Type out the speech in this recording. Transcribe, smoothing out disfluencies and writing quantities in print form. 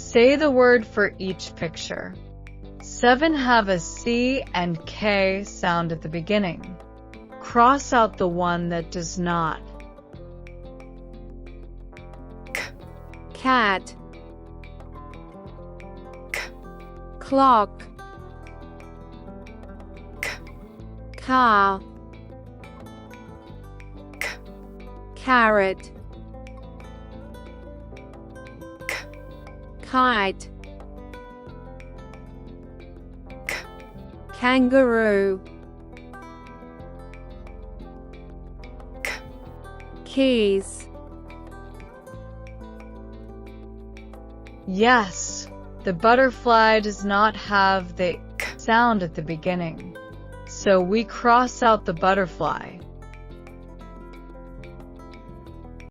Say the word for each picture. 7 have a C and K sound at the beginning. Cross out the one that does not. Cat, clock, car, carrot, kite, kangaroo, keys. Yes, the butterfly does not have the sound at the beginning, so we cross out the butterfly.